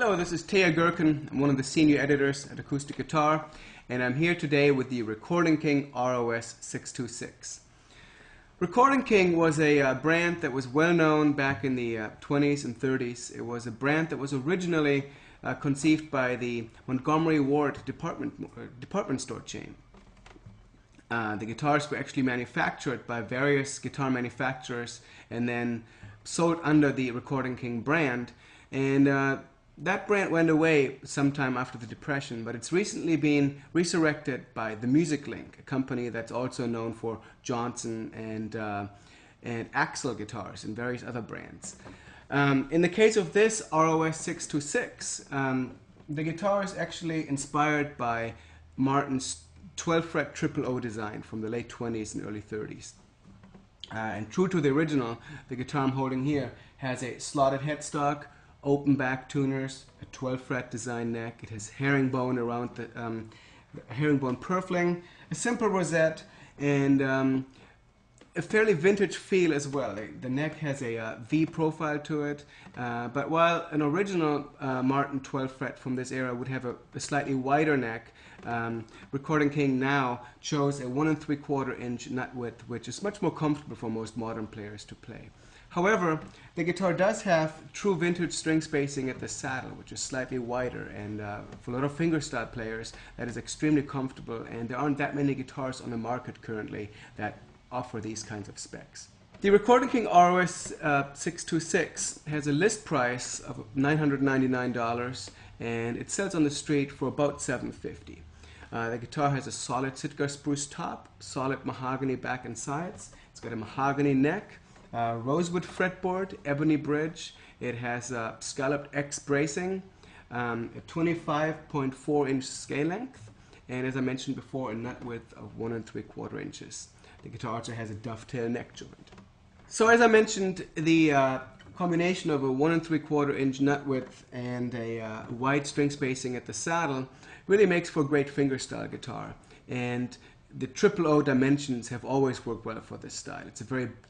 Hello, this is Taya Gherkin. I'm one of the senior editors at Acoustic Guitar, and I'm here today with the Recording King ROS-626. Recording King was a brand that was well known back in the 20s and 30s. It was a brand that was originally conceived by the Montgomery Ward department store chain. The guitars were actually manufactured by various guitar manufacturers and then sold under the Recording King brand. And that brand went away sometime after the Depression, but it's recently been resurrected by the Music Link, a company that's also known for Johnson and Axel guitars and various other brands. In the case of this ROS-626, the guitar is actually inspired by Martin's 12-fret triple O design from the late 20s and early 30s. And true to the original, the guitar I'm holding here has a slotted headstock, open back tuners, a 12-fret design neck. It has herringbone around the herringbone purfling, a simple rosette, and a fairly vintage feel as well. The neck has a V profile to it, but while an original Martin 12-fret from this era would have a slightly wider neck, Recording King now chose a 1 3/4 inch nut width, which is much more comfortable for most modern players to play. However, the guitar does have true vintage string spacing at the saddle, which is slightly wider, and for a lot of fingerstyle players, that is extremely comfortable, and there aren't that many guitars on the market currently that offer these kinds of specs. The Recording King ROS-626 has a list price of $999, and it sells on the street for about $750. The guitar has a solid Sitka spruce top, solid mahogany back and sides. It's got a mahogany neck, rosewood fretboard, ebony bridge. It has scalloped X bracing, a 25.4 inch scale length, and as I mentioned before, a nut width of 1 3/4 inches. The guitar also has a dovetail neck joint. So as I mentioned, the combination of a 1 3/4 inch nut width and a wide string spacing at the saddle really makes for a great fingerstyle guitar. And the triple O dimensions have always worked well for this style.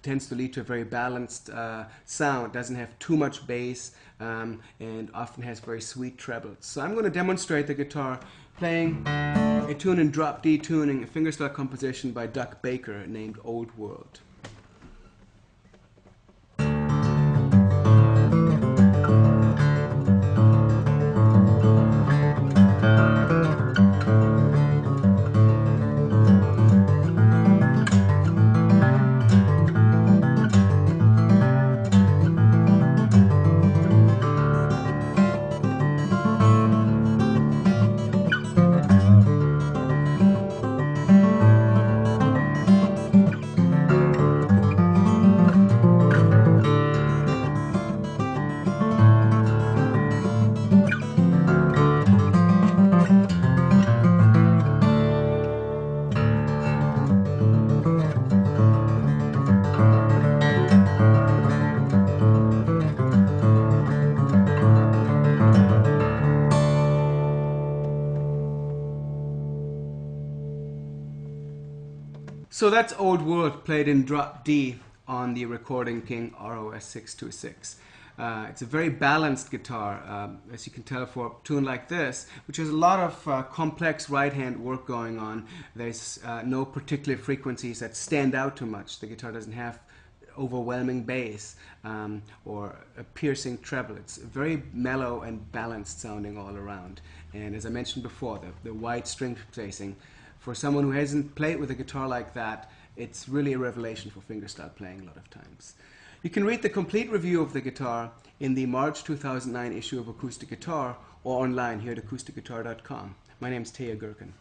Tends to lead to a very balanced sound. Doesn't have too much bass and often has very sweet trebles. So I'm going to demonstrate the guitar playing a tune in drop D tuning, a fingerstyle composition by Duck Baker named Old World. So that's Old World played in drop D on the Recording King ROS-626. It's a very balanced guitar, as you can tell for a tune like this, which has a lot of complex right-hand work going on. There's no particular frequencies that stand out too much. The guitar doesn't have overwhelming bass or a piercing treble. It's very mellow and balanced sounding all around. And as I mentioned before, the wide string spacing, for someone who hasn't played with a guitar like that, it's really a revelation for fingerstyle playing a lot of times. You can read the complete review of the guitar in the March 2009 issue of Acoustic Guitar or online here at acousticguitar.com. My name is Taya Gherkin.